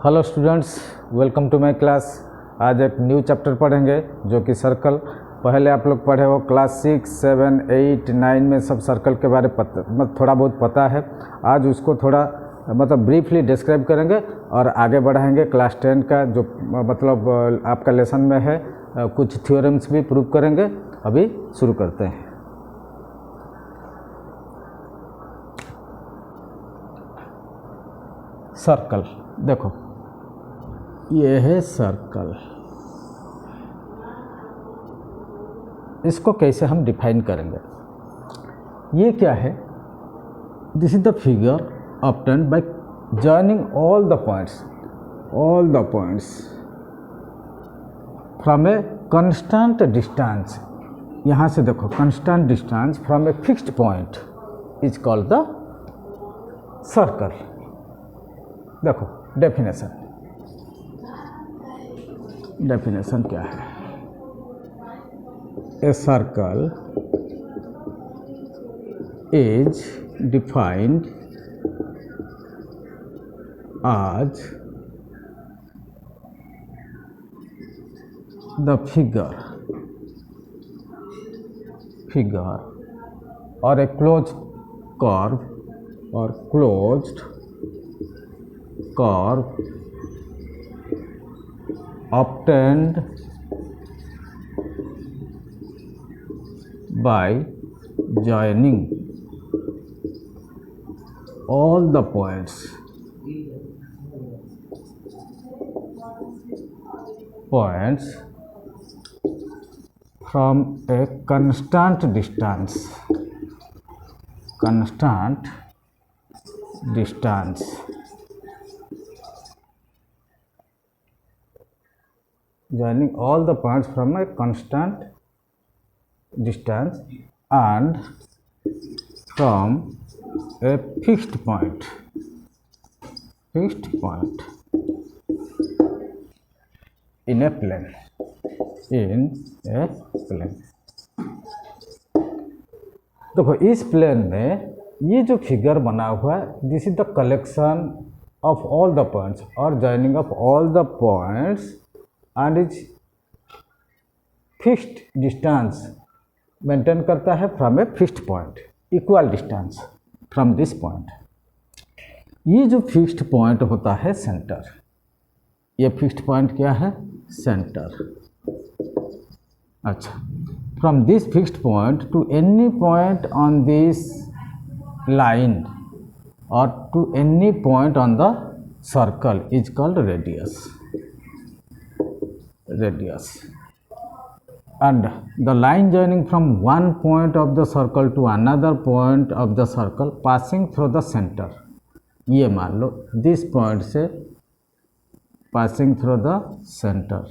Hello students, welcome to my class. आज एक new chapter पढ़ेंगे जो कि सर्कल। पहले आप लोग पढ़े हो क्लास 6, 7, 8, 9 में सब सर्कल के बारे में थोड़ा बहुत पता है। आज उसको थोड़ा ब्रीफली डिस्क्राइब करेंगे और आगे बढ़ाएंगे। क्लास 10 का जो आपका लेसन में है, कुछ थ्योरम्स भी प्रूव करेंगे। अभी शुरू करते हैं। सर्कल देखो, ये है सर्कल। इसको कैसे हम डिफाइन करेंगे? ये क्या है? This is the figure obtained by joining all the points from a constant distance. यहाँ से देखो, constant distance from a fixed point is called the circle. देखो डेफिनेशन क्या है? A circle is defined as the figure or a closed curve obtained by joining all the points from a constant distance joining all the points from a constant distance and from a fixed point in a plane देखो, इस plane में ये जो figure बना हुआ है, this is the collection of all the points और joining of all the points and is fixed distance maintain करता है from a fixed point, equal distance from this point. ये जो फिक्स्ड पॉइंट होता है सेंटर, ये फिक्स्ड पॉइंट क्या है? सेंटर। अच्छा, from this fixed point to any point on this line और to any point on the circle is called radius and the line joining from one point of the circle to another point of the circle passing through the center। ये मान लो this point से passing through the center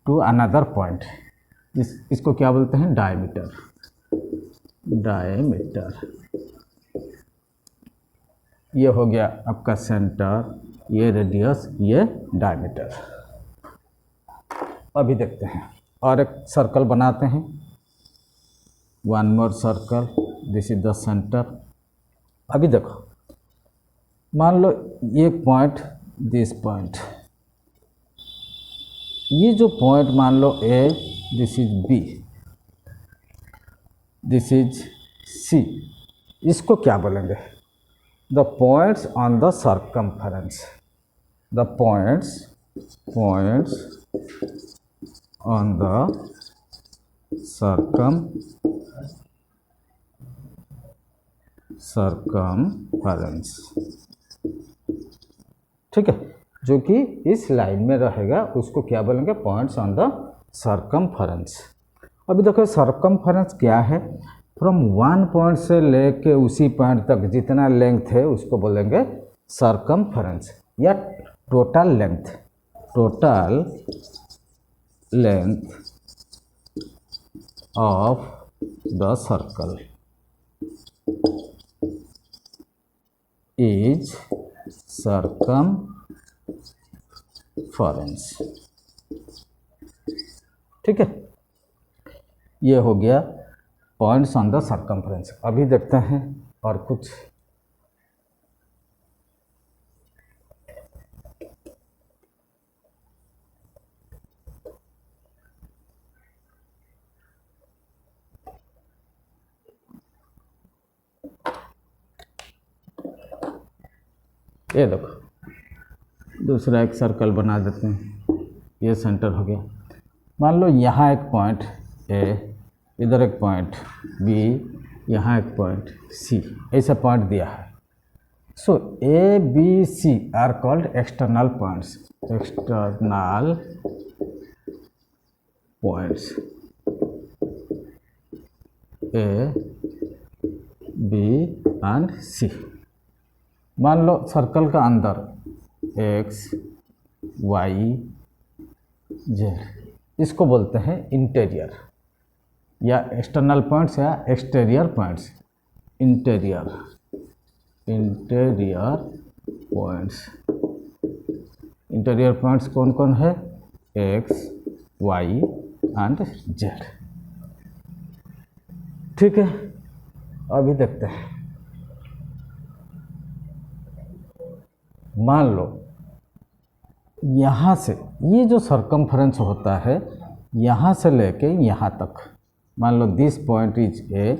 to another point, इसको क्या बोलते हैं? Diameter. ये हो गया आपका सेंटर, ये रेडियस, ये डायमीटर। अभी देखते हैं और एक सर्कल बनाते हैं। One more circle, this is the centre. अभी देखो, मान लो ये पॉइंट, दिस पॉइंट, ये जो पॉइंट मान लो A, this is B, this is C, इसको क्या बोलेंगे? The points on the circumference. The points on the circumference, ठीक है, जो कि इस लाइन में रहेगा, उसको क्या बोलेंगे? Points on the circumference. अभी देखो, सर्कमफेरेंस क्या है? फ्रॉम वन पॉइंट से लेके उसी पॉइंट तक जितना लेंथ है उसको बोलेंगे सर्कमफेरेंस या total length of the circle is circumference. ठीक है, ये हो गया पॉइंट्स ऑन द सर्कमफ्रेंस। अभी देखते हैं और कुछ ये देखो दूसरा एक सर्कल बना देते हैं, ये सेंटर हो गया। मान लो यहाँ एक पॉइंट ए, इधर एक पॉइंट बी, यहाँ एक पॉइंट सी, ऐसा पॉइंट दिया है। So A B C are called external points, external points A B and C. मान लो सर्कल का अंदर एक्स वाई जेड, इसको बोलते हैं इंटीरियर या एक्सटर्नल पॉइंट्स या exterior points. Interior points, interior points कौन कौन है? X Y and Z. ठीक है, अभी देखते हैं। मान लो यहाँ से ये जो सरकमफ्रेंस होता है, यहाँ से लेके यहाँ तक, मान लो this point is A,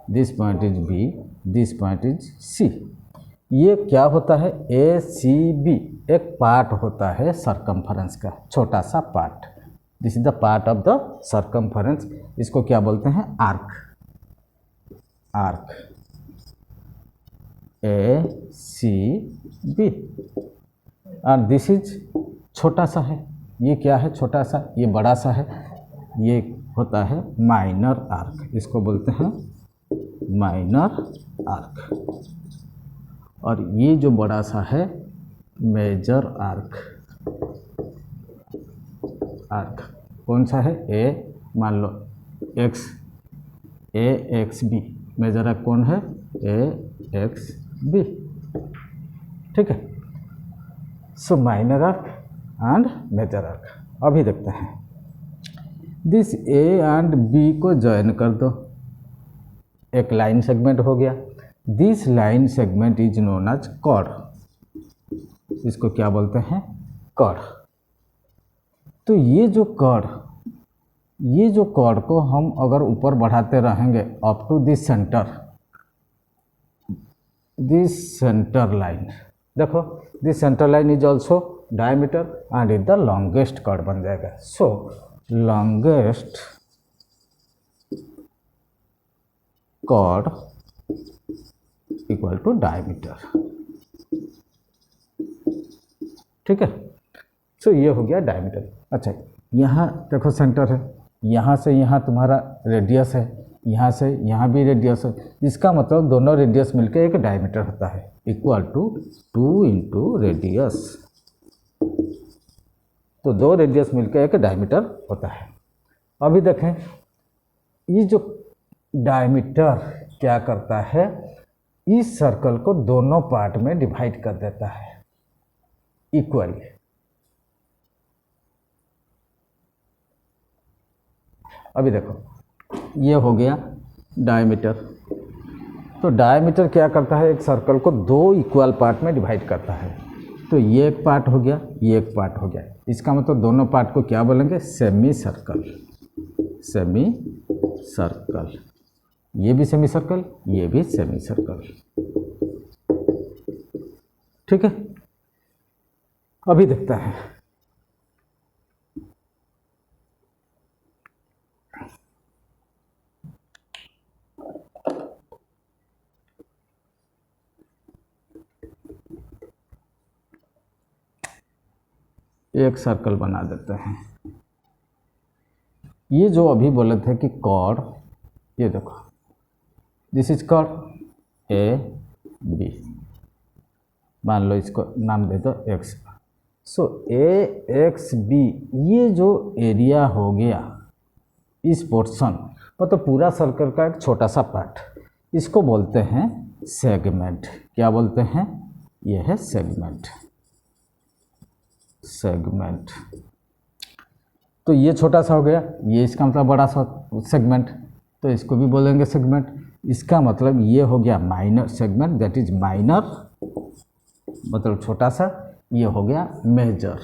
this point is B, this point is C. ये क्या होता है? ए सी बी एक पार्ट होता है सरकमफ्रेंस का, छोटा सा part. This is the part of the circumference. इसको क्या बोलते हैं? Arc. Arc A C B. और दिस इज छोटा सा है, ये क्या है? छोटा सा। ये बड़ा सा है, ये होता है माइनर आर्क। इसको बोलते हैं माइनर आर्क। और ये जो बड़ा सा है मेजर आर्क। आर्क कौन सा है? ए, मान लो X, A X B. Major arc कौन है? A X B. ठीक है, so minor arc and major arc. अभी देखते हैं, दिस ए एंड बी को ज्वाइन कर दो, एक लाइन सेगमेंट हो गया। This line segment is known as chord. इसको क्या बोलते हैं? कॉर्ड। तो ये जो कॉर्ड को हम अगर ऊपर बढ़ाते रहेंगे up to this centre line, देखो this centre line is also diameter and is the longest chord बन जाएगा। So longest chord equal to diameter. ठीक है, सो ये हो गया डायमीटर। अच्छा, यहाँ देखो सेंटर है, यहाँ से यहाँ तुम्हारा रेडियस है, यहाँ से यहाँ भी रेडियस है। इसका मतलब दोनों रेडियस मिलकर एक डायमीटर होता है, इक्वल टू 2 इंटू रेडियस। तो दो रेडियस मिलकर एक डायमीटर होता है। अभी देखें, ये जो डायमीटर क्या करता है? इस सर्कल को दोनों पार्ट में डिवाइड कर देता है इक्वली। अभी देखो, ये हो गया डायमीटर। तो डायमीटर क्या करता है? एक सर्कल को दो इक्वल पार्ट में डिवाइड करता है। तो ये एक पार्ट हो गया, ये एक पार्ट हो गया। इसका मतलब दोनों पार्ट को क्या बोलेंगे? Semi circle. सेमी सर्कल, ये भी सेमी सर्कल, ये भी सेमी सर्कल। ठीक है, अभी देखता है। एक सर्कल बना देते हैं। ये जो अभी बोले थे कि कॉर्ड, ये देखो this is chord A B, मान लो इसको नाम दे दो X. So A X B, ये जो एरिया हो गया इस पोर्शन, मतलब पूरा सर्कल का एक छोटा सा पार्ट, इसको बोलते हैं सेगमेंट। क्या बोलते हैं? ये है सेगमेंट। सेगमेंट। तो ये छोटा सा हो गया, ये इसका मतलब बड़ा सा सेगमेंट, तो इसको भी बोलेंगे सेगमेंट। इसका मतलब ये हो गया minor segment, that is minor, मतलब छोटा सा। ये हो गया मेजर,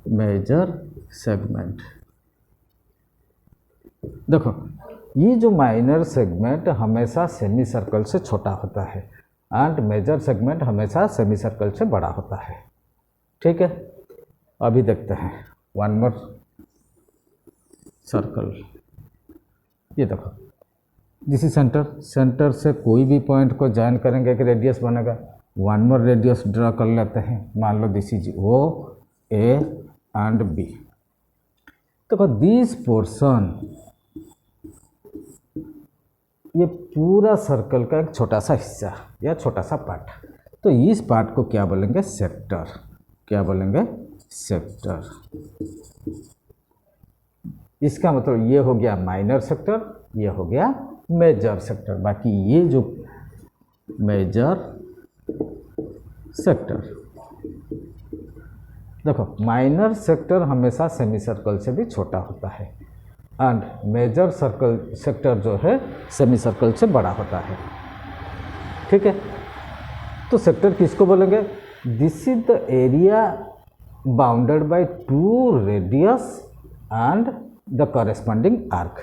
मेजर सेगमेंट। देखो, ये जो माइनर सेगमेंट हमेशा सेमी सर्कल से छोटा होता है, एंड मेजर सेगमेंट हमेशा सेमी सर्कल से बड़ा होता है। ठीक है, अभी देखते हैं वन मोर सर्कल। ये देखो, दिस इज सेंटर, सेंटर से कोई भी पॉइंट को ज्वाइन करेंगे कि रेडियस बनेगा। वन मोर रेडियस ड्रा कर लेते हैं, मान लो this is O A and B. देखो दिस पोर्शन, ये पूरा सर्कल का एक छोटा सा हिस्सा या छोटा सा पार्ट, तो इस पार्ट को क्या बोलेंगे? सेक्टर। क्या बोलेंगे? सेक्टर। इसका मतलब ये हो गया माइनर सेक्टर, ये हो गया मेजर सेक्टर। बाकी ये जो मेजर सेक्टर, देखो माइनर सेक्टर हमेशा सेमी सर्कल से भी छोटा होता है एंड मेजर सर्कल सेक्टर जो है सेमी सर्कल से बड़ा होता है। ठीक है, तो सेक्टर किसको बोलेंगे? This is the area bounded by two radius and the corresponding arc.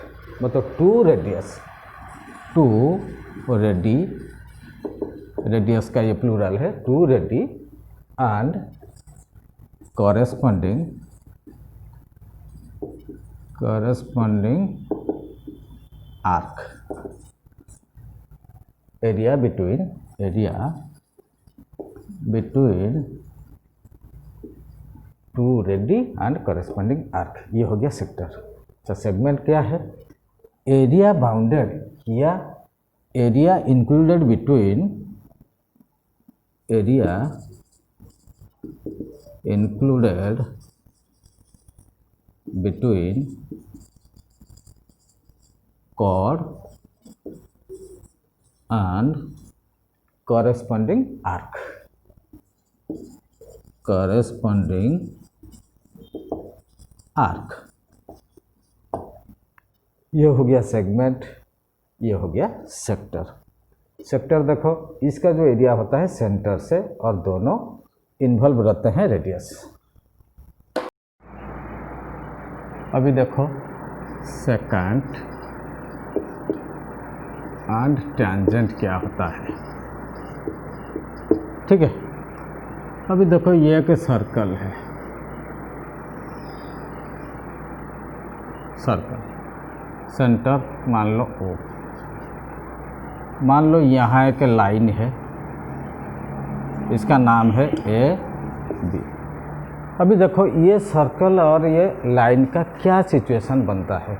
मतलब two radius, two radii, radius का ये प्लूरल है, two radii and corresponding arc. Area between two radii and corresponding arc, ये हो गया sector. अच्छा, segment क्या है? एरिया बाउंडेड या area included between, area included between chord and corresponding arc, corresponding arc। ये हो गया सेगमेंट, ये हो गया सेक्टर। सेक्टर देखो, इसका जो एरिया होता है सेंटर से और दोनों इन्वॉल्व रहते हैं रेडियस। अभी देखो सेकेंट एंड टेंजेंट क्या होता है। ठीक है, अभी देखो ये एक सर्कल है, सर्कल, सेंटर मान लो ओ, मान लो यहाँ एक लाइन है, इसका नाम है ए बी। अभी देखो ये सर्कल और ये लाइन का क्या सिचुएशन बनता है।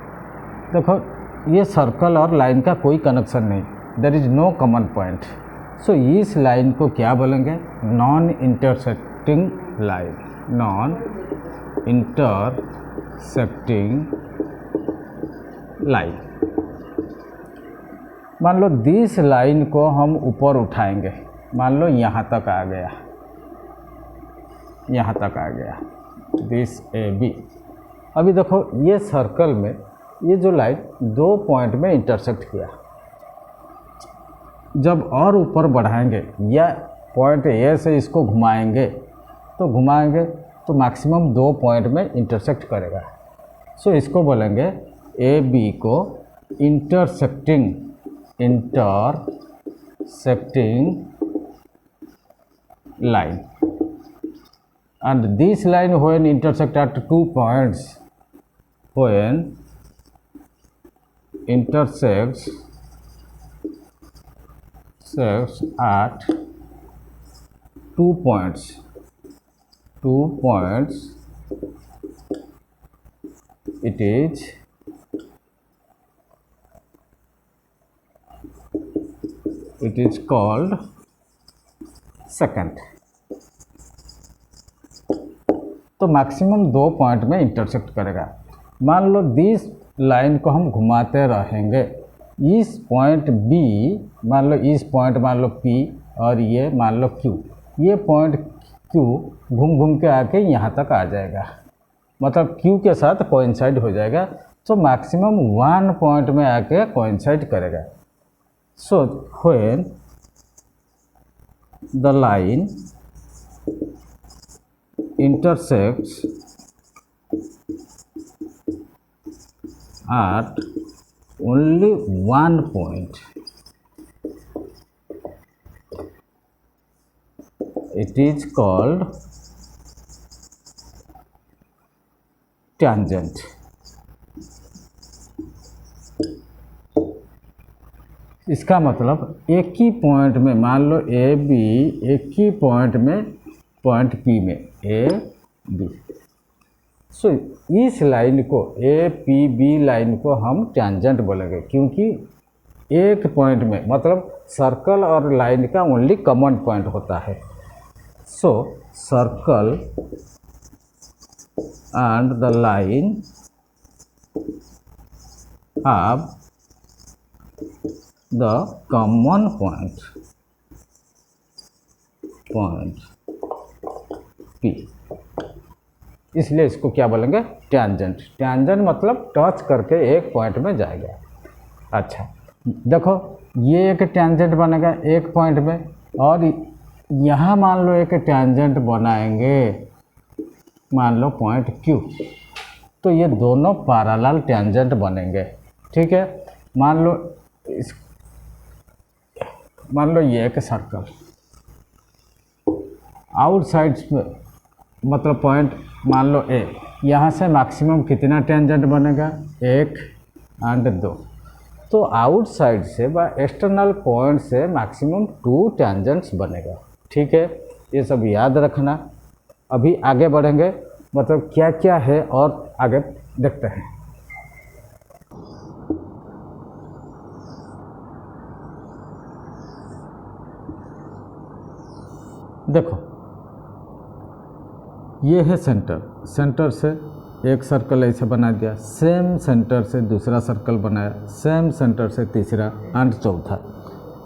देखो ये सर्कल और लाइन का कोई कनेक्शन नहीं, there is no common point. So इस लाइन को क्या बोलेंगे? Non intersecting line, non intersecting line. मान लो दिस लाइन को हम ऊपर उठाएंगे, मान लो यहाँ तक आ गया, यहाँ तक आ गया दिस ए बी। अभी देखो ये सर्कल में ये जो लाइन दो पॉइंट में इंटरसेक्ट किया, जब और ऊपर बढ़ाएंगे या पॉइंट ए से इसको घुमाएंगे तो मैक्सिमम दो पॉइंट में इंटरसेक्ट करेगा। सो इसको बोलेंगे ए बी को intersecting line. and this line when intersect at 2 points, when intersects at 2 points, it is called secant। तो मैक्सिमम दो पॉइंट में इंटरसेक्ट करेगा। मान लो दिस लाइन को हम घुमाते रहेंगे, इस पॉइंट बी मान लो, इस पॉइंट मान लो पी और ये मान लो क्यू, ये पॉइंट क्यू घूम घूम के आके यहाँ तक आ जाएगा, मतलब क्यू के साथ कोइंसाइड हो जाएगा। तो मैक्सिमम वन पॉइंट में आके कोइंसाइड करेगा। So when the line intersects at only one point, it is called tangent. इसका मतलब एक ही पॉइंट में, मान लो ए बी, एक ही पॉइंट में, पॉइंट पी में ए बी, सो इस लाइन को ए पी बी लाइन को हम टेंजेंट बोलेंगे, क्योंकि एक पॉइंट में, मतलब सर्कल और लाइन का ओनली कॉमन पॉइंट होता है। सो circle and the line have the common point P, इसलिए इसको क्या बोलेंगे, टेंजेंट। टेंजेंट मतलब टच करके एक पॉइंट में जाएगा। अच्छा देखो, ये एक टेंजेंट बनेगा एक पॉइंट में, और यहाँ मान लो एक टेंजेंट बनाएंगे, मान लो पॉइंट क्यू, तो ये दोनों पैरेलल टेंजेंट बनेंगे। ठीक है, मान लो ये एक सर्कल, आउटसाइड में, मतलब पॉइंट मान लो ए, यहाँ से मैक्सिमम कितना टेंजेंट बनेगा, एक एंड दो, तो आउटसाइड से व एक्सटर्नल पॉइंट से मैक्सिमम 2 टेंजेंट्स बनेगा। ठीक है, ये सब याद रखना। अभी आगे बढ़ेंगे, मतलब क्या क्या है और आगे देखते हैं। देखो ये है सेंटर, सेंटर से एक सर्कल ऐसे बना दिया, सेम सेंटर से दूसरा सर्कल बनाया, सेम सेंटर से तीसरा एंड चौथा।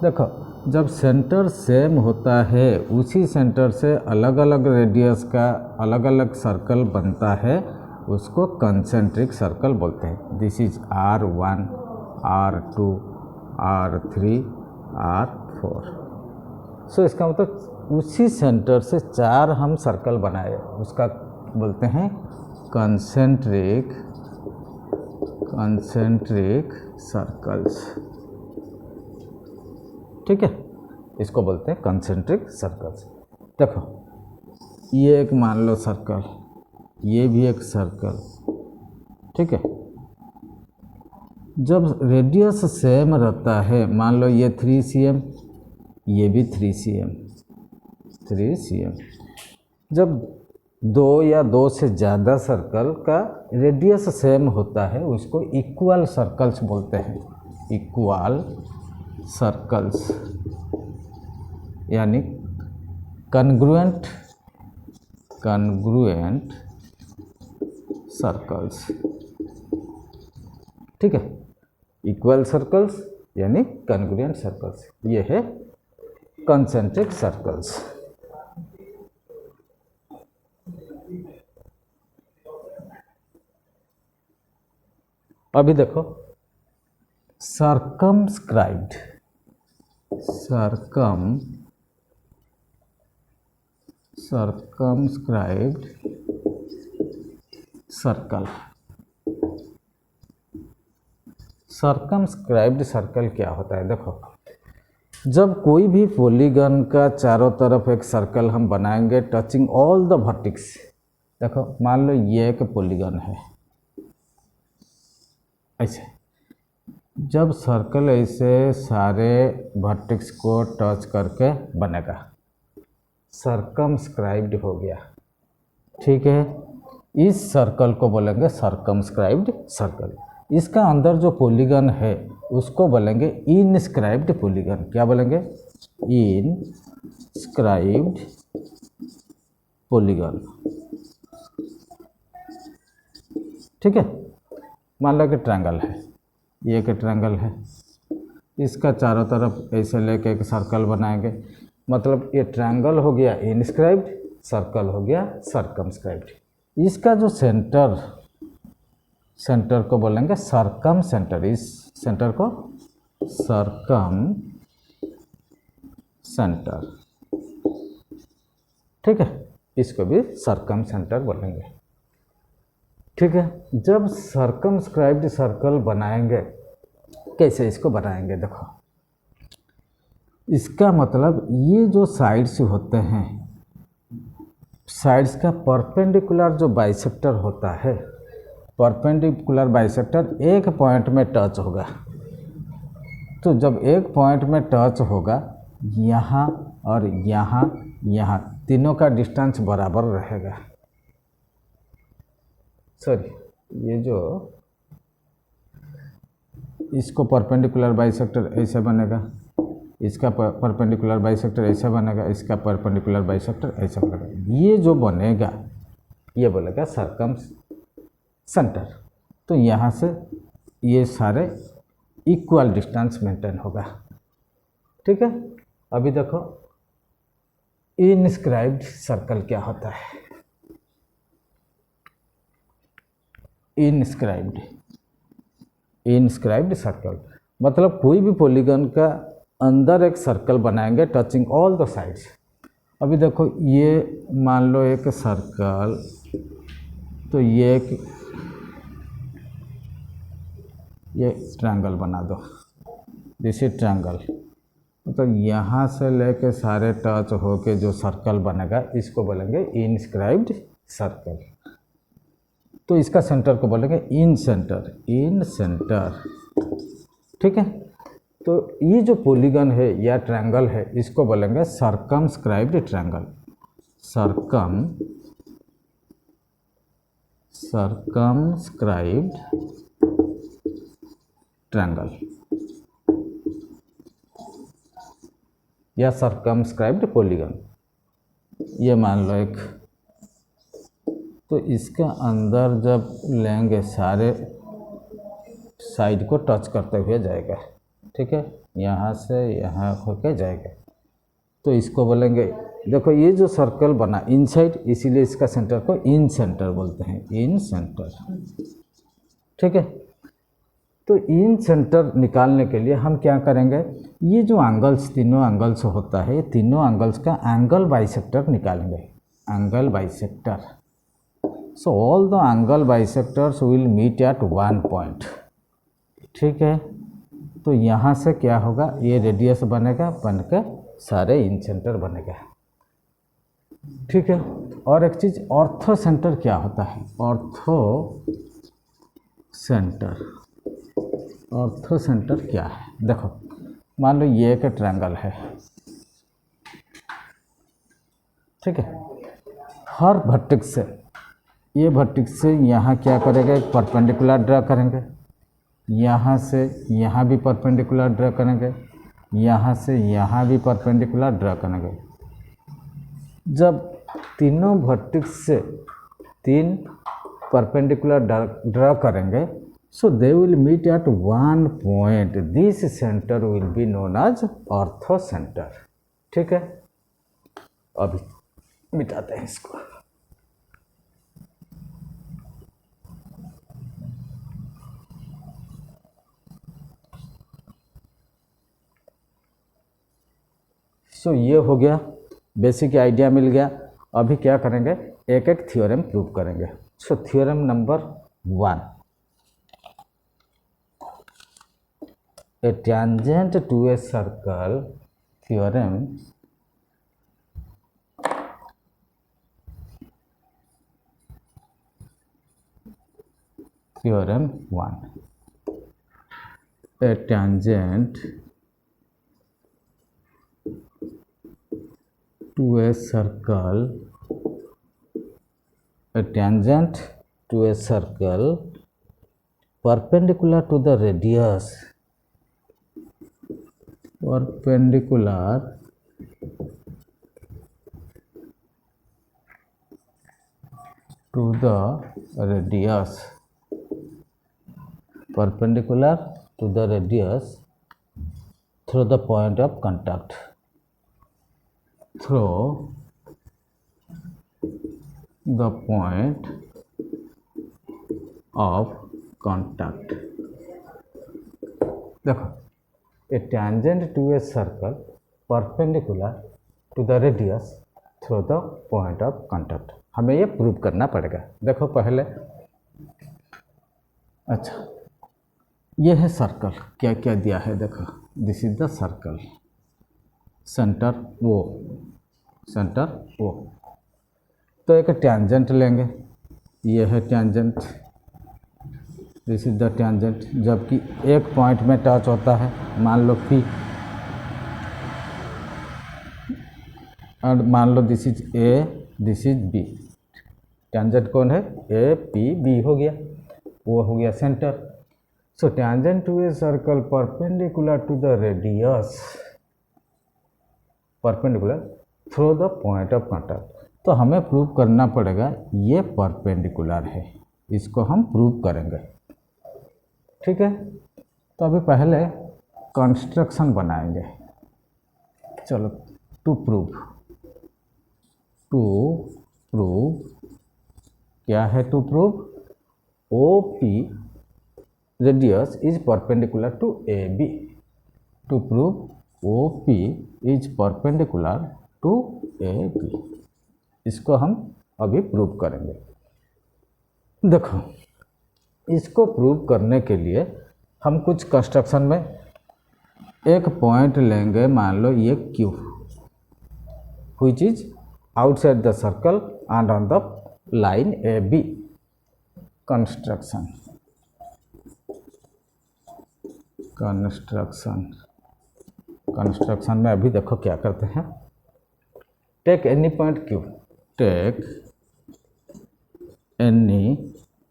देखो जब सेंटर सेम होता है, उसी सेंटर से अलग अलग रेडियस का अलग अलग सर्कल बनता है, उसको कंसेंट्रिक सर्कल बोलते हैं। This is R1, R2, R3, R4। सो इसका मतलब उसी सेंटर से 4 हम सर्कल बनाए, उसका बोलते हैं कंसेंट्रिक सर्कल्स। ठीक है, इसको बोलते हैं कंसेंट्रिक सर्कल्स। देखो ये एक मान लो सर्कल, ये भी एक सर्कल। ठीक है, जब रेडियस सेम रहता है, मान लो ये 3 cm, ये भी 3 cm, जब 2 या 2 से ज़्यादा सर्कल का रेडियस सेम होता है, उसको इक्वल सर्कल्स बोलते हैं। इक्वल सर्कल्स यानी कन्ग्रुएंट सर्कल्स। ठीक है, इक्वल सर्कल्स यानी कन्ग्रुएंट सर्कल्स, ये है कंसेंट्रिक सर्कल्स। अभी देखो सर्कमस्क्राइब्ड सर्कल। सर्कमस्क्राइब्ड सर्कल क्या होता है? देखो जब कोई भी पॉलीगन का चारों तरफ एक सर्कल हम बनाएंगे टचिंग ऑल द वर्टेक्स। देखो मान लो ये एक पॉलीगन है, ऐसे जब सर्कल ऐसे सारे वर्टेक्स को टच करके बनेगा, सर्कमस्क्राइब्ड हो गया। ठीक है, इस सर्कल को बोलेंगे सर्कमस्क्राइब्ड सर्कल। इसका अंदर जो पॉलीगन है उसको बोलेंगे इनस्क्राइब्ड पॉलीगन। क्या बोलेंगे? Inscribed polygon. ठीक है, मान लो कि ट्रायंगल है, ये एक ट्रायंगल है, इसका चारों तरफ ऐसे लेके एक सर्कल बनाएंगे, मतलब ये ट्रायंगल हो गया इनस्क्राइब्ड, सर्कल हो गया सर्कमस्क्राइब्ड। इसका जो सेंटर को बोलेंगे सर्कम सेंटर। इस सेंटर को सर्कम सेंटर। ठीक है, इसको भी सर्कम सेंटर बोलेंगे। ठीक है, जब सर्कमस्क्राइब्ड सर्कल बनाएंगे, कैसे इसको बनाएंगे? देखो इसका मतलब ये जो साइड्स होते हैं साइड्स का परपेंडिकुलर जो बाइसेक्टर होता है, परपेंडिकुलर बाइसेक्टर एक पॉइंट में टच होगा। तो जब एक पॉइंट में टच होगा, यहाँ और यहाँ, यहाँ तीनों का डिस्टेंस बराबर रहेगा। सॉरी, ये जो इसको परपेंडिकुलर बाइसेक्टर ऐसे बनेगा, इसका परपेंडिकुलर बाइसेक्टर ऐसा बनेगा, इसका परपेंडिकुलर बाइसेक्टर ऐसा बनेगा। ये जो बनेगा ये बोलेगा सर्कम सेंटर। तो यहाँ से ये सारे इक्वल डिस्टेंस मेंटेन होगा। ठीक है, अभी देखो इनस्क्राइब्ड सर्कल क्या होता है। इनस्क्राइब्ड सर्कल मतलब कोई भी पॉलीगन का अंदर एक सर्कल बनाएंगे टचिंग ऑल द साइड्स। अभी देखो ये मान लो एक सर्कल, तो ये ट्रायंगल बना दो, दिस इज ट्रायंगल। तो यहाँ से लेके सारे टच होके जो सर्कल बनेगा इसको बोलेंगे इनस्क्राइब्ड सर्कल। तो इसका सेंटर को बोलेंगे इन सेंटर। ठीक है, तो ये जो पॉलीगन है या ट्रायंगल है इसको बोलेंगे सर्कमस्क्राइब्ड ट्रायंगल। सर्कमस्क्राइब्ड ट्रायंगल या सर्कमस्क्राइब्ड पॉलीगन। ये मान लो एक, तो इसका अंदर जब लेंगे सारे साइड को टच करते हुए जाएगा। ठीक है, यहाँ से यहाँ होके जाएगा, तो इसको बोलेंगे, देखो ये जो सर्कल बना इनसाइड, इसीलिए इसका सेंटर को इन सेंटर बोलते हैं, इन सेंटर। ठीक है, तो इन सेंटर निकालने के लिए हम क्या करेंगे, ये जो एंगल्स तीनों एंगल्स होता है, ये तीनों एंगल्स का एंगल बाइसेक्टर निकालेंगे, angle bisector. So all the angle bisectors will meet at one point. ठीक है, तो यहाँ से क्या होगा, ये रेडियस बनेगा, बनकर सारे इन सेंटर बनेगा। ठीक है, और एक चीज़ ऑर्थो सेंटर क्या होता है, ऑर्थो सेंटर क्या है। देखो मान लो ये एक ट्रायंगल है। ठीक है, हर वर्टेक्स से, ये वर्टेक्स से यहाँ क्या करेंगे, एक परपेंडिकुलर ड्रा करेंगे, यहाँ से यहाँ भी परपेंडिकुलर ड्रा करेंगे, यहाँ से यहाँ भी परपेंडिकुलर ड्रा करेंगे। जब तीनों वर्टेक्स से तीन परपेंडिकुलर ड्रा करेंगे, so they will meet at one point. This center will be known as ortho center. ठीक है, अभी मिटाते हैं इसको। सो ये हो गया, बेसिक आइडिया मिल गया। अभी क्या करेंगे, एक एक थ्योरम प्रूव करेंगे। So theorem number 1, a tangent to a circle theorem theorem 1, a tangent to a circle, a tangent to a circle perpendicular to the radius, perpendicular to the radius, perpendicular to the radius through the point of contact, through the point of contact। देखो, a tangent to a circle perpendicular to the radius through the point of contact, हमें ये prove करना पड़ेगा। देखो पहले, अच्छा ये है सर्कल, क्या क्या दिया है देखो, this is the circle, centre O, तो एक टेंजेंट लेंगे, ये है tangent, this is the tangent, जबकि एक पॉइंट में टच होता है, मान लो P, और मान लो this is A, this is B। Tangent कौन है? A P B हो गया, वो हो गया centre. So tangent to a circle perpendicular to the radius, perpendicular through the point of contact. तो हमें प्रूव करना पड़ेगा ये परपेंडिकुलर है, इसको हम प्रूव करेंगे, ठीक है। तो अभी पहले कंस्ट्रक्शन बनाएंगे। चलो, टू प्रूव क्या है? To prove OP radius is perpendicular to AB। To prove OP is perpendicular to AB, इसको हम अभी प्रूव करेंगे। देखो, इसको प्रूव करने के लिए हम कुछ कंस्ट्रक्शन में एक पॉइंट लेंगे, मान लो ये Q, which is outside the circle and on the line AB। Construction में अभी देखो क्या करते हैं। Take any point Q, take any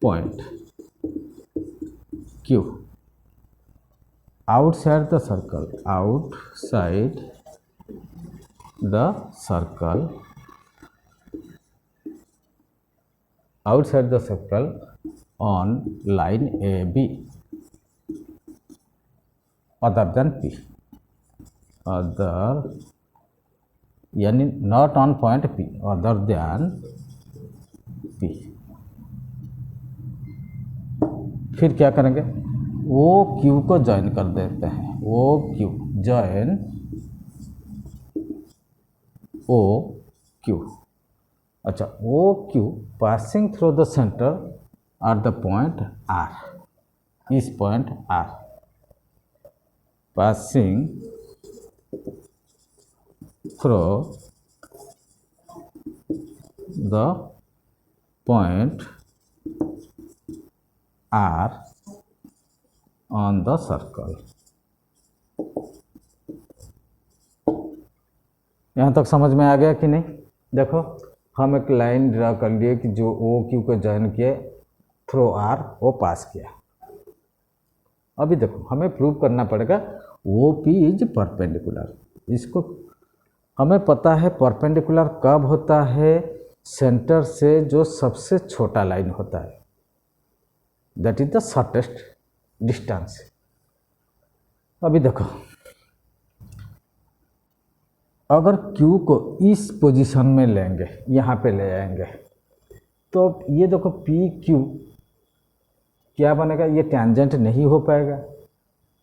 point Q outside the circle, on line AB other than P, यानी not on point P, other than P। फिर क्या करेंगे? OQ को ज्वाइन कर देते हैं, OQ ज्वाइन OQ। अच्छा, OQ passing through the centre at the point R, इस point R, passing through the point R on the circle. यहाँ तक समझ में आ गया कि नहीं? देखो, हम एक लाइन ड्रा कर लिए कि जो OQ को ज्वाइन किए थ्रू R, वो पास किया। अभी देखो, हमें प्रूव करना पड़ेगा OP इज परपेंडिकुलर। इसको हमें पता है परपेंडिकुलर कब होता है? सेंटर से जो सबसे छोटा लाइन होता है, that is the shortest distance. अभी देखो, अगर Q को इस पोजीशन में लेंगे, यहाँ पे ले आएंगे, तो ये देखो PQ क्या बनेगा? ये टेंजेंट नहीं हो पाएगा।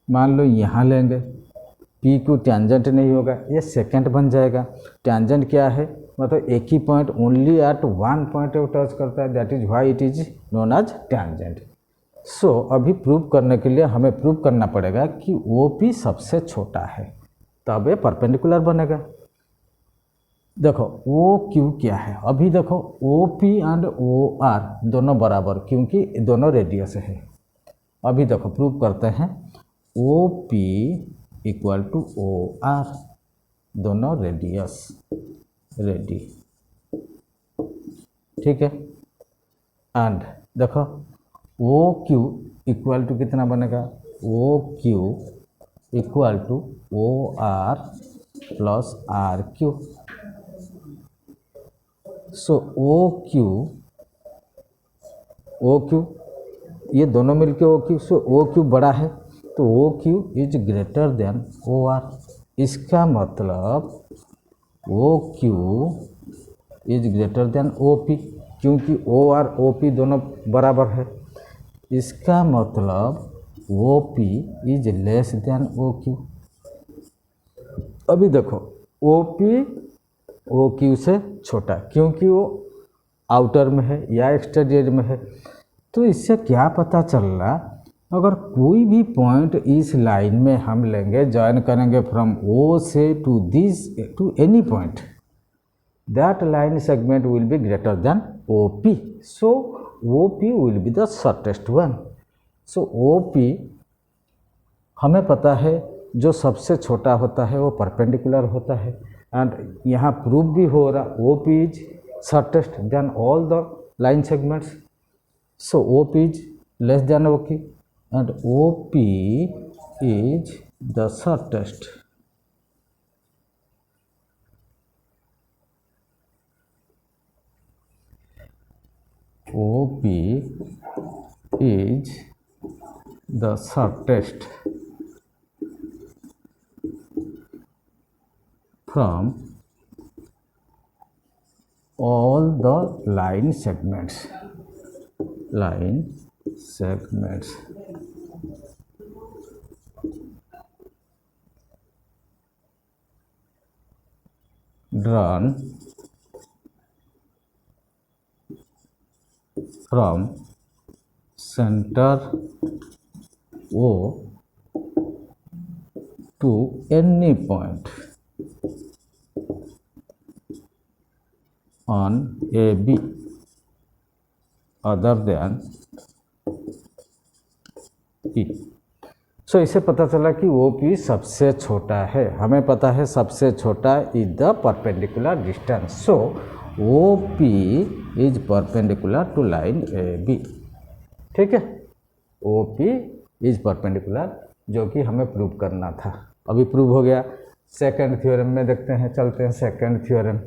मान लो यहाँ लेंगे, PQ टेंजेंट नहीं होगा, ये सेकेंड बन जाएगा। टेंजेंट क्या है? मतलब एक ही point, only at one point touch करता है, that is why it is known as tangent. So अभी प्रूव करने के लिए हमें प्रूव करना पड़ेगा कि OP सबसे छोटा है, तब ये परपेंडिकुलर बनेगा। देखो OQ क्या है? अभी देखो OP एंड OR दोनों बराबर, क्योंकि दोनों रेडियस है। अभी देखो प्रूव करते हैं, OP इक्वल टू OR, दोनों रेडियस, ठीक है। एंड देखो OQ इक्वल टू कितना बनेगा? OQ equal to OR plus RQ। So OQ ये दोनों मिलके OQ, सो OQ बड़ा है, तो OQ is greater than OR। इसका मतलब OQ is greater than OP, क्योंकि OR OP दोनों बराबर है। इसका मतलब OP is less then OQ। अभी देखो OP OQ से छोटा, क्योंकि वो आउटर में है या एक्सटीरियर में है। तो इससे क्या पता चल रहा? अगर कोई भी पॉइंट इस लाइन में हम लेंगे, ज्वाइन करेंगे फ्रॉम O से to any point, that line segment will be greater than OP. So OP will be the shortest one. So OP हमें पता है जो सबसे छोटा होता है वो परपेंडिकुलर होता है, एंड यहाँ प्रूव भी हो रहा OP is shortest than all the line segments. So OP is less than OP and OP is the shortest. OP is the shortest from all the line segments. Drawn from center O to any point on AB other than E. सो इससे पता चला कि OP सबसे छोटा है. हमें पता है सबसे छोटा is the perpendicular distance. So OP is perpendicular to line AB. ठीक है, OP इज परपेंडिकुलर, जो कि हमें प्रूव करना था. अभी प्रूव हो गया. सेकंड थ्योरम में देखते हैं, चलते हैं सेकंड थ्योरम.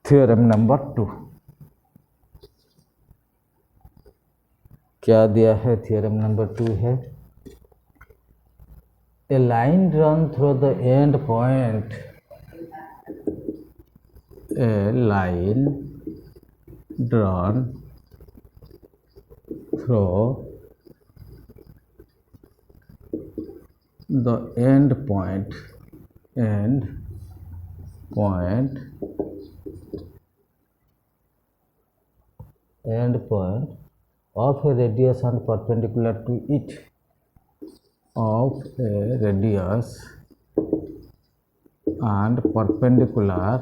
थ्योरम नंबर 2 क्या दिया है? थ्योरम नंबर 2 है a line drawn through the end point. A line drawn through the end point of a radius and perpendicular to it, of a radius and perpendicular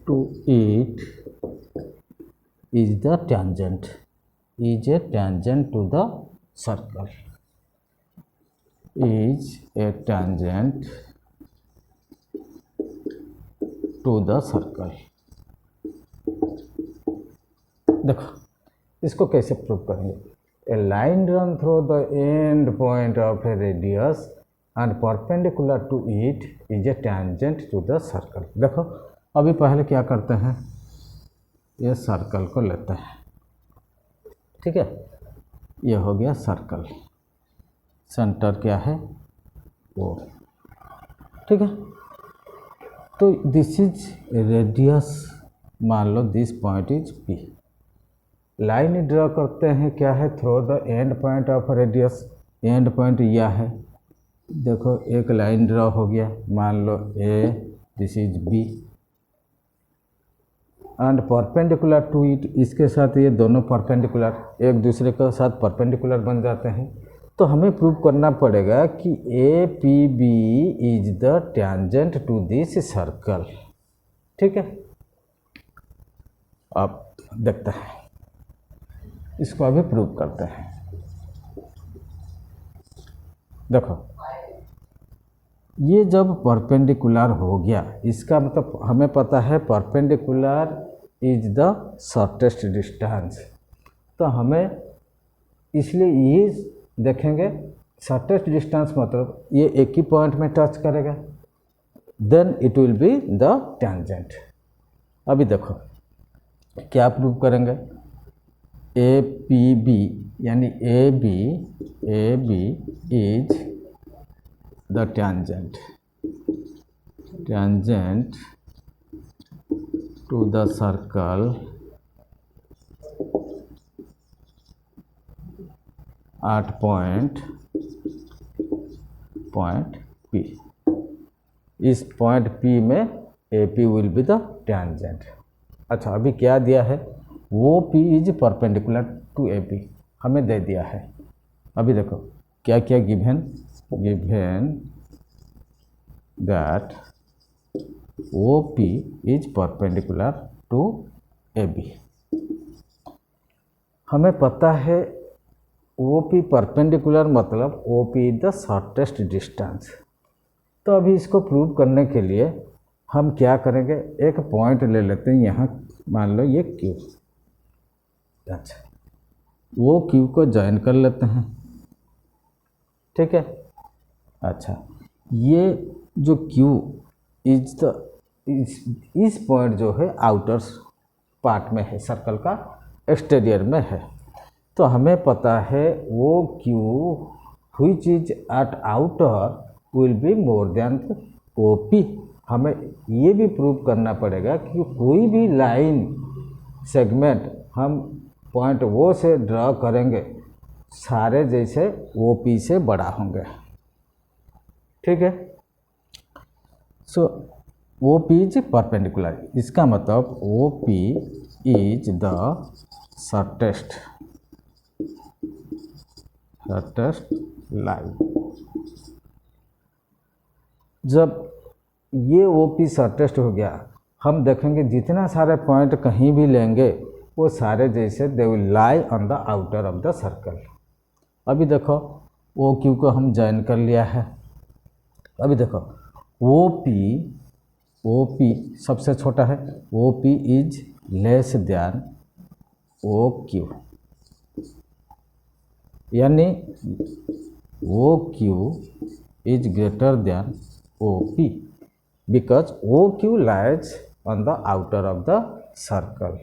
to it is the tangent, is a tangent to the circle, is a tangent to the circle. देखो इसको कैसे prove करेंगे? A line run through the end point of a radius and perpendicular to it is a tangent to the circle. देखो अभी पहले क्या करते हैं, ये सर्कल को लेते हैं. ठीक है, ये हो गया सर्कल. सेंटर क्या है? O. ठीक है, तो दिस इज रेडियस. मान लो this point is P. Line draw करते हैं, क्या है? Through the end point of radius. End point यह है. देखो एक लाइन ड्रॉ हो गया, मान लो A, this is B and perpendicular to it. इसके साथ ये दोनों परपेंडिकुलर एक दूसरे के साथ परपेंडिकुलर बन जाते हैं. तो हमें प्रूव करना पड़ेगा कि APB is the tangent to this circle. ठीक है, अब देखते हैं, इसको अभी प्रूव करते हैं. देखो ये जब परपेंडिकुलर हो गया, इसका मतलब हमें पता है perpendicular is the shortest distance. तो हमें इसलिए ये देखेंगे शॉर्टेस्ट डिस्टेंस मतलब ये एक ही पॉइंट में टच करेगा, then it will be the tangent. अभी देखो क्या प्रूव करेंगे? APB यानी AB is the tangent to the circle at point P. इस पॉइंट P में AP will be the tangent। अच्छा, अभी क्या दिया है, OP is perpendicular to AP हमें दे दिया है। अभी देखो क्या क्या given that OP is perpendicular to AB। हमें पता है OP परपेंडिकुलर मतलब OP is the shortest distance. तो अभी इसको प्रूव करने के लिए हम क्या करेंगे, एक पॉइंट ले लेते हैं यहाँ, मान लो ये Q। अच्छा, वो Q को ज्वाइन कर लेते हैं, ठीक है। अच्छा, ये जो Q इज द इस पॉइंट जो है आउटर पार्ट में है, सर्कल का एक्सटीरियर में है। तो हमें पता है वो Q which is eight outer will be more than OP। हमें ये भी प्रूव करना पड़ेगा कि कोई भी लाइन सेगमेंट हम पॉइंट वो से ड्रा करेंगे सारे जैसे OP से बड़ा होंगे, ठीक है। सो OP इज परपेंडिकुलर, इसका मतलब OP is the shortest line. जब ये OP शॉर्टेस्ट हो गया, हम देखेंगे जितना सारे पॉइंट कहीं भी लेंगे वो सारे जैसे they will lie on the outer of the circle. अभी देखो OQ को हम ज्वाइन कर लिया है। अभी देखो OP सबसे छोटा है, OP is less then OQ, यानी OQ is greater than OP because OQ lies on the outer of the circle.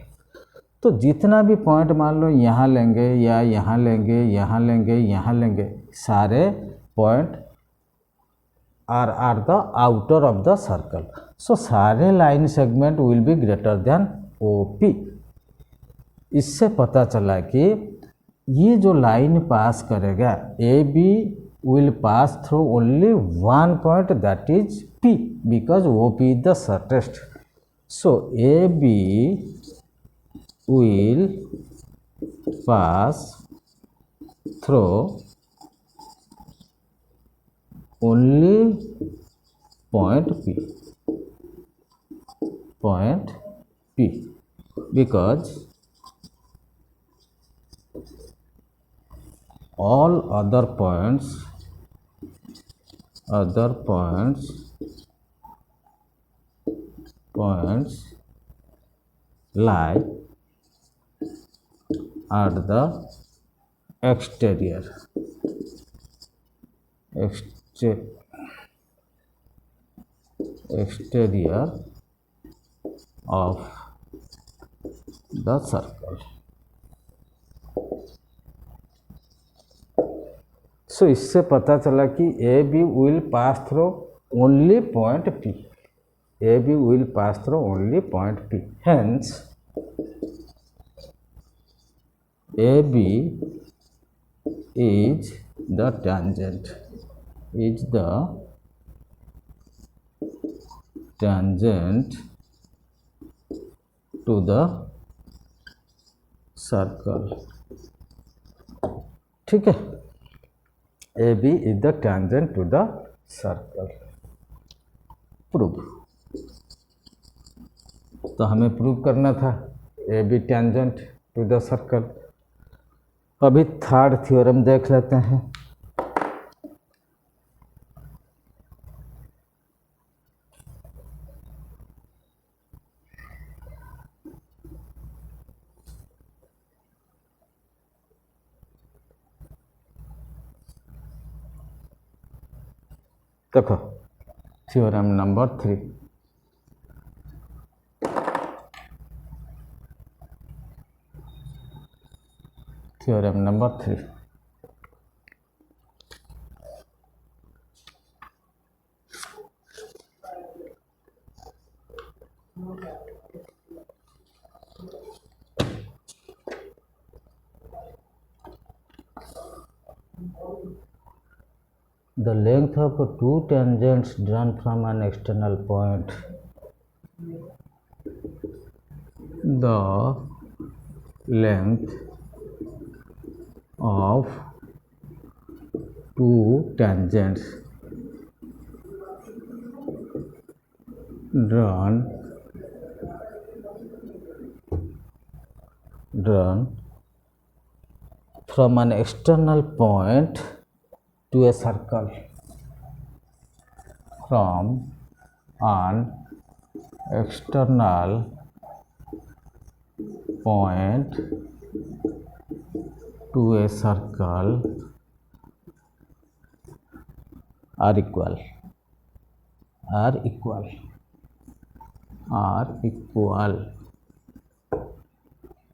तो जितना भी पॉइंट मान लो यहाँ लेंगे या यहाँ लेंगे, यहाँ लेंगे, यहाँ लेंगे, सारे point are the outer of the circle. So सारे line segment will be greater than OP। इससे पता चला कि ये जो लाइन पास करेगा AB will pass through only one point, that is P, because OP is the shortest. So AB will pass through only point P because all other points lie at the exterior of the circle। सो इससे पता चला कि AB will pass through only point P। AB will pass through only point P। Hence, AB is the tangent to the circle, ठीक है। AB is the tangent to the circle। Prove, तो हमें prove करना था AB tangent to the circle। अभी third theorem देख लेते हैं। देखो theorem number 3। Theorem number 3, the length of two tangents drawn from an external point the length of two tangents drawn from an external point to a circle, from an external point to a circle are equal.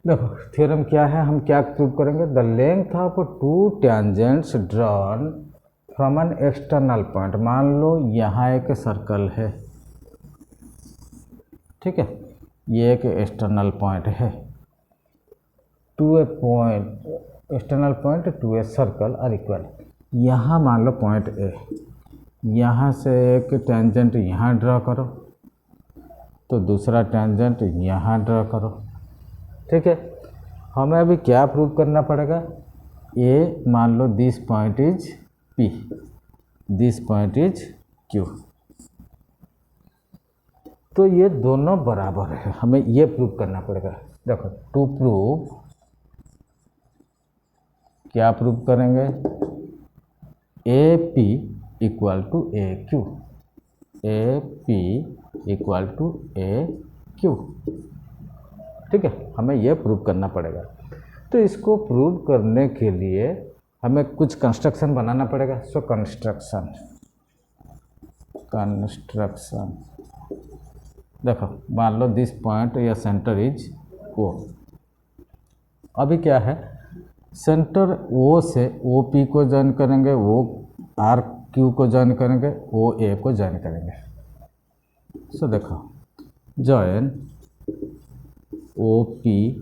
देखो theorem क्या है, हम क्या prove करेंगे, the length of to tangents drawn from an external point. मान लो यहाँ एक circle है, ठीक है, ये एक एक्सटर्नल पॉइंट है, to a point, external point to a circle are equal. यहाँ मान लो पॉइंट ए, यहाँ से एक टेंजेंट यहाँ ड्रॉ करो, तो दूसरा टेंजेंट यहाँ ड्रॉ करो, ठीक है। हमें अभी क्या प्रूव करना पड़ेगा, ए मान लो this point is P, this point is Q, तो ये दोनों बराबर है, हमें ये प्रूव करना पड़ेगा। देखो टू प्रूव, क्या प्रूव करेंगे, A P equal to A Q, A P equal to A Q, ठीक है, हमें यह प्रूव करना पड़ेगा। तो इसको प्रूव करने के लिए हमें कुछ कंस्ट्रक्शन बनाना पड़ेगा। सो कंस्ट्रक्शन देखो मान लो दिस पॉइंट या सेंटर इज ओ, अभी क्या है, सेंटर ओ से ओ पी को ज्वाइन करेंगे, ओ आर क्यू को ज्वाइन करेंगे, ओ ए को ज्वाइन करेंगे। सो देखो join O P,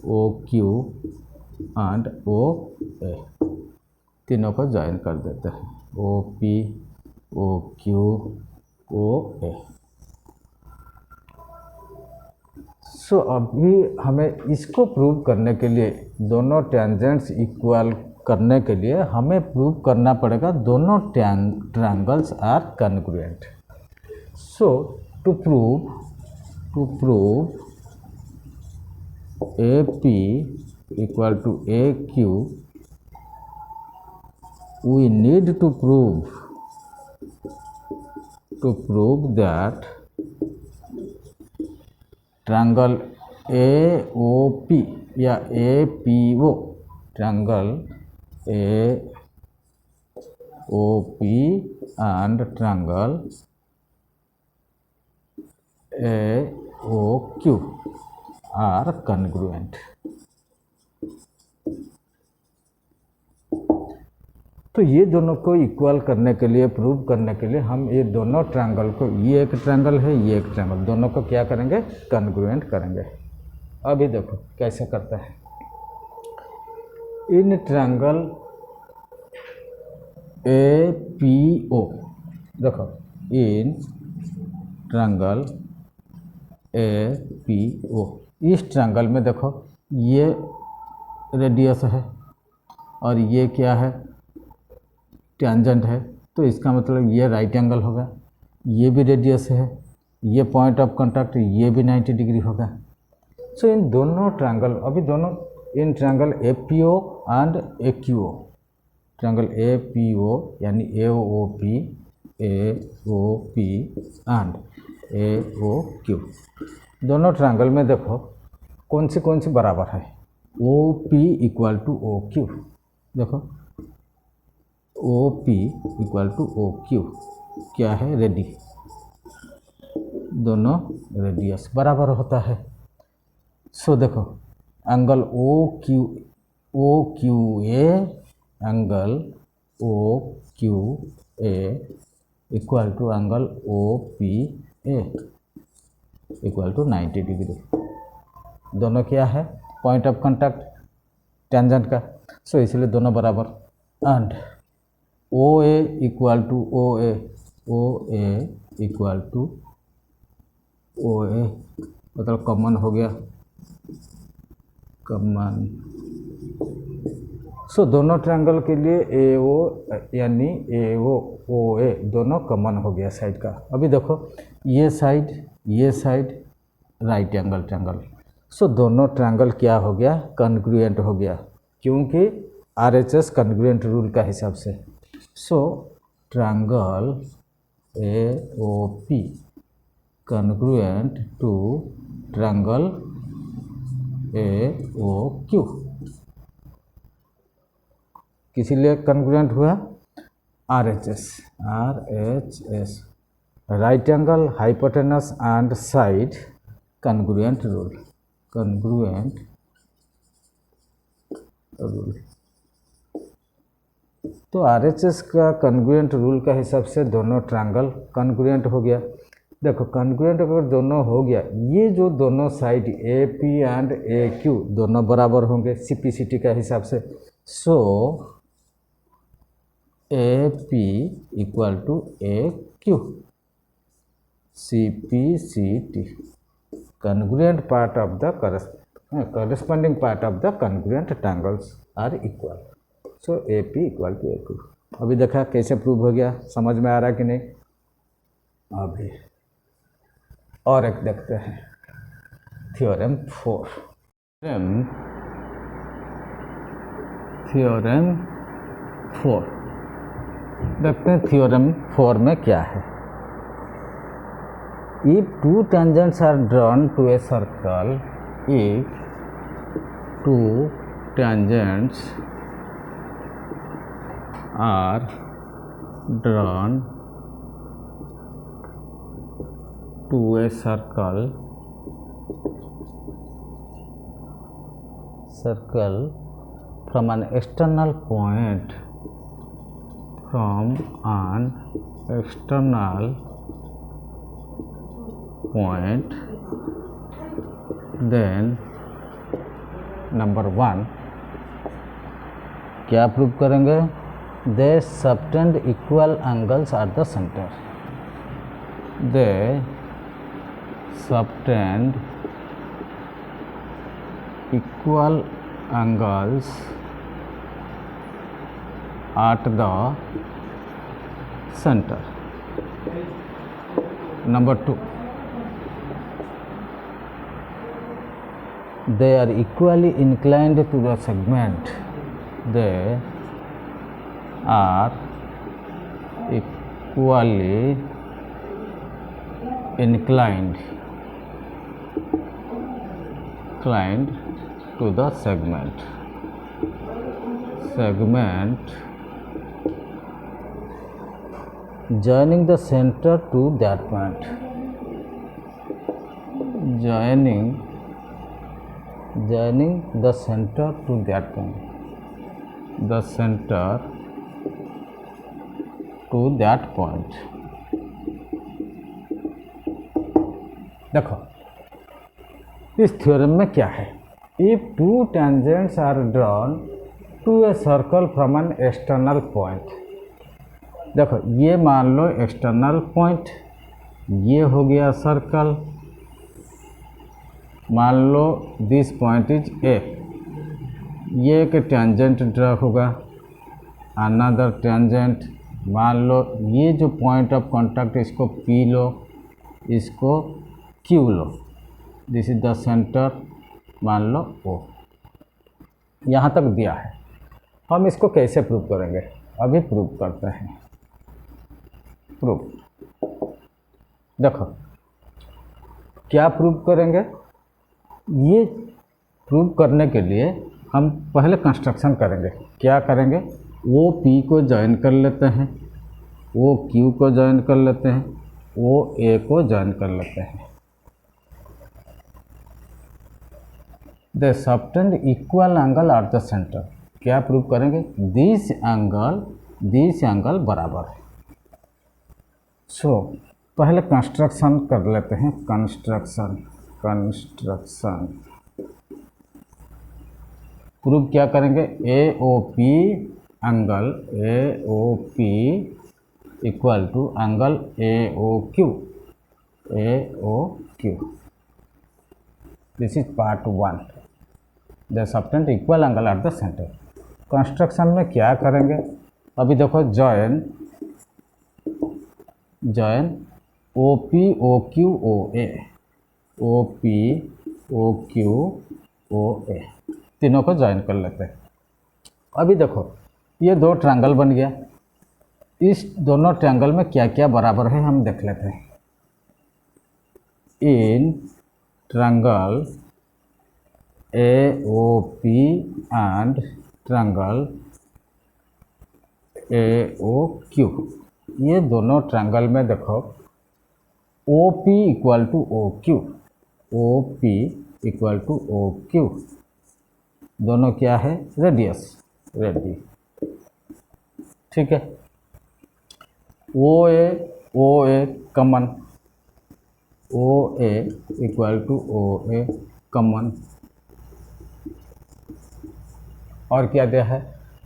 O Q and O A, तीनों को ज्वाइन कर देते हैं, ओ पी, ओ क्यू, ओ ए। सो अभी हमें इसको प्रूव करने के लिए, दोनों टेंजेंट्स इक्वल करने के लिए हमें प्रूव करना पड़ेगा दोनों triangles are congruent. So to prove A P equal to A Q, we need to prove that triangle AOP या APO, triangle AOP and triangle AOQ are congruent। तो ये दोनों को इक्वल करने के लिए, प्रूव करने के लिए हम ये दोनों ट्रायंगल को, ये एक ट्रायंगल है, ये एक ट्रायंगल, दोनों को क्या करेंगे, कॉन्ग्रुएंट करेंगे। अभी देखो कैसे करता है, इन ट्रायंगल APO, देखो इन ट्रायंगल APO, इस ट्रायंगल में देखो ये रेडियस है और ये क्या है, टेंजेंट है, तो इसका मतलब ये राइट एंगल होगा, ये भी रेडियस है, ये पॉइंट ऑफ कांटेक्ट, ये भी 90 डिग्री होगा। सो इन दोनों ट्रायंगल, अभी दोनों in triangle APO and AQO, triangle APO यानी AOP एंड AOQ, दोनं ट्रायंगल में देखो कौन सी बराबर है, OP इक्वल टू OQ, देखो OP इक्वल टू OQ क्या है, रेडी, दोनों रेडियस बराबर होता है। सो देखो angle OQA angle OQA equal to angle OPA equal to 90 degree, दोनों क्या है, पॉइंट ऑफ कांटेक्ट टेंजेंट का। सो इसलिए दोनों बराबर। And OA equal to OA equal to OA, मतलब कॉमन हो गया, कॉमन। सो दोनों ट्रायंगल के लिए ए ओ यानी ए ओ ए दोनों कॉमन हो गया साइड का। अभी देखो ये साइड राइट एंगल ट्रायंगल। सो दोनों ट्रायंगल क्या हो गया, कॉन्ग्रुएंट हो गया, क्योंकि RHS कॉन्ग्रुएंट रूल का हिसाब से। So triangle AOP congruent to triangle AOQ। किसी लिए कॉन्ग्रुएंट हुआ, RHS right angle hypotenuse and side congruent rule. तो RHS का कॉन्ग्रुएंट रूल का हिसाब से दोनों ट्रायंगल कॉन्ग्रुएंट हो गया। देखो कॉन्ग्रुएंट अगर दोनों हो गया, ये जो दोनों साइड AP एंड AQ दोनों बराबर होंगे CPCT का हिसाब से। So AP equal to AQ CPCT congruent part of the corresponding part of the congruent triangles are equal. So AP equal to AQ। अभी देखा कैसे प्रूव हो गया, समझ में आ रहा है कि नहीं। अभी और एक देखते हैं, थ्योरम 4। थ्योरम 4 देखते हैं थ्योरम 4 में क्या है। If two tangents are drawn to a circle, if two tangents are drawn to a circle from an external point, then number 1 क्या प्रूव करेंगे, they subtend equal angles at the centre. They subtend equal angles at the centre. Number 2 they are equally inclined to the segment. They are equally inclined to the segment joining the center to that point. Joining the center to that point. The center to that point. देखो इस theorem में क्या है, if two tangents are drawn to a circle from an external point। देखो ये मान लो external point, ये हो गया सर्कल। मान लो दिस पॉइंट इज ए, ये एक टेंजेंट ड्रा होगा, अनदर टेंजेंट। मान लो ये जो पॉइंट ऑफ कांटेक्ट इसको P लो, इसको Q low, this is the centre, मान लो O। यहाँ तक दिया है, हम इसको कैसे प्रूव करेंगे, अभी प्रूव करते हैं। प्रूव देखो क्या प्रूव करेंगे, ये प्रूव करने के लिए हम पहले कंस्ट्रक्शन करेंगे। क्या करेंगे, वो P को ज्वाइन कर लेते हैं, वो Q को ज्वाइन कर लेते हैं, वो A को ज्वाइन कर लेते हैं। They subtend equal angle at the centre. क्या प्रूव करेंगे, दिस एंगल बराबर है। सो पहले कंस्ट्रक्शन कर लेते हैं। कंस्ट्रक्शन प्रूव क्या करेंगे, AOP equal to angle AOQ। This is part 1। They subtend equal angle at the centre. Construction में क्या करेंगे, अभी देखो join O P O Q O A, O P O Q O A, तीनों को join कर लेते हैं। अभी देखो ये दो ट्रायंगल बन गया, इस दोनों ट्रायंगल में क्या क्या बराबर है हम देख लेते हैं। In triangle A O P and triangle A O Q, ये दोनों ट्रायंगल में देखो O P equal to O Q, O P equal to O Q, दोनों क्या है रेडियस, रेडी, ठीक है। O A common, O A equal to O A common, और क्या दिया है,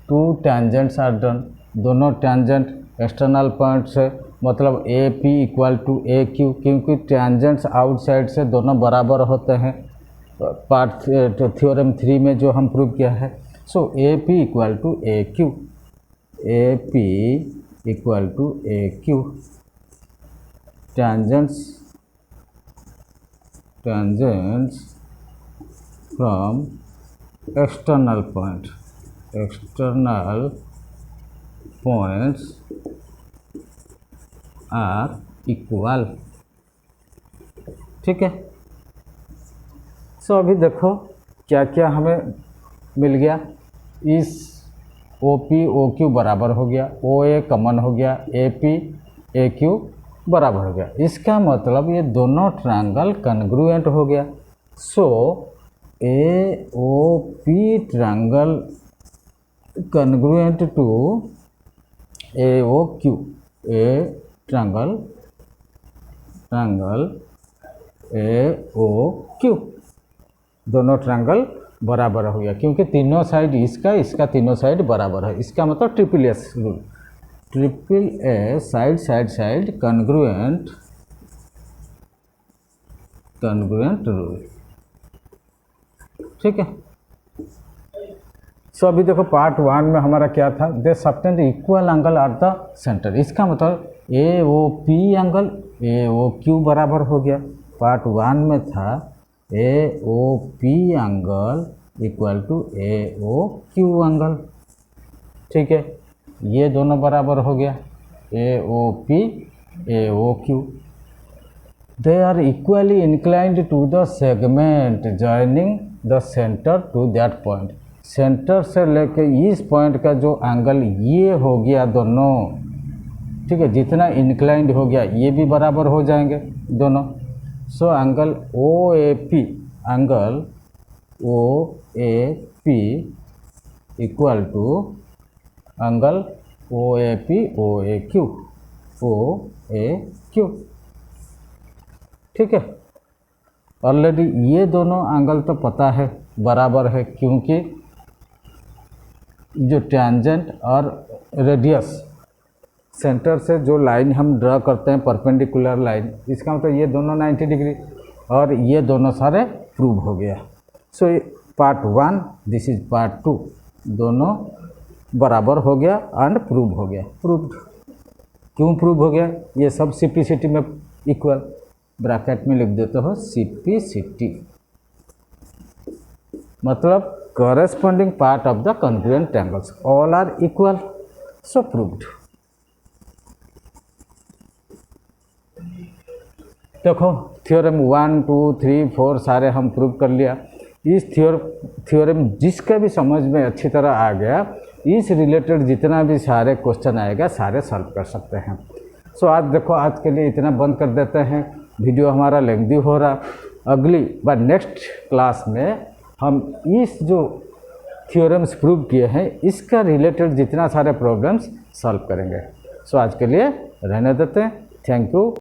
टू टेंजेंट्स आर डन, दोनों टेंजेंट एक्सटर्नल पॉइंट से, मतलब A P equal to A Q, क्योंकि टेंजेंट्स आउटसाइड से दोनों बराबर होते हैं, पार्ट थ्योरम 3 में जो हम प्रूव किया है। So A P equal to A Q, A P equal to A Q, tangents from external points are equal, ठीक है। सो अभी देखो क्या क्या हमें मिल गया, इस ओ पी ओ क्यू बराबर हो गया, ओ ए कॉमन हो गया, ए पी ए क्यू बराबर हो गया, इसका मतलब ये दोनों ट्रायंगल कन्ग्रुएंट हो गया। So A O P triangle congruent to A O Q, A triangle A O Q, दोनों ट्रायंगल बराबर हो गया, क्योंकि तीनों साइड इसका तीनों साइड बराबर है। इसका मतलब triple S rule, triple A side congruent rule, ठीक है। सो अभी देखो पार्ट 1 में हमारा क्या था, they subtend equal angle at the centre, इसका मतलब A O P angle A O Q बराबर हो गया। पार्ट 1 में था A O P angle equal to A O Q angle, ठीक है, ये दोनों बराबर हो गया, A O P A O Q. They are equally inclined to the segment joining the centre to that point, centre से लेके इस पॉइंट का जो एंगल ये हो गया दोनों, ठीक है, जितना इंक्लाइंड हो गया ये भी बराबर हो जाएंगे दोनों। So angle O A P equal to angle O A Q, ठीक है। ऑलरेडी ये दोनों एंगल तो पता है बराबर है, क्योंकि जो टेंजेंट और रेडियस सेंटर से जो लाइन हम ड्रा करते हैं परपेंडिकुलर लाइन, इसका मतलब ये दोनों 90 डिग्री और ये दोनों सारे प्रूव हो गया। So part 1 this is part 2, दोनों बराबर हो गया एंड प्रूव हो गया। प्रूव्ड क्यों प्रूव हो गया, ये सब सिप्लिसिटी में इक्वल, ब्रैकेट में लिख देते हो सिप्लिसिटी, मतलब corresponding part of the congruent triangles all are equal, so proved। देखो थ्योरम 1 2 3 4 सारे हम प्रूव कर लिया। इस थ्योरम जिसका भी समझ में अच्छी तरह आ गया, इस रिलेटेड जितना भी सारे क्वेश्चन आएगा सारे सॉल्व कर सकते हैं। सो आज देखो, आज के लिए इतना बंद कर देते हैं, वीडियो हमारा लेंथी हो रहा। अगली बार नेक्स्ट क्लास में हम इस जो थ्योरम्स प्रूव किए हैं इसका रिलेटेड जितना सारे प्रॉब्लम्स सॉल्व करेंगे। सो आज के लिए रहने देते हैं। Thank you.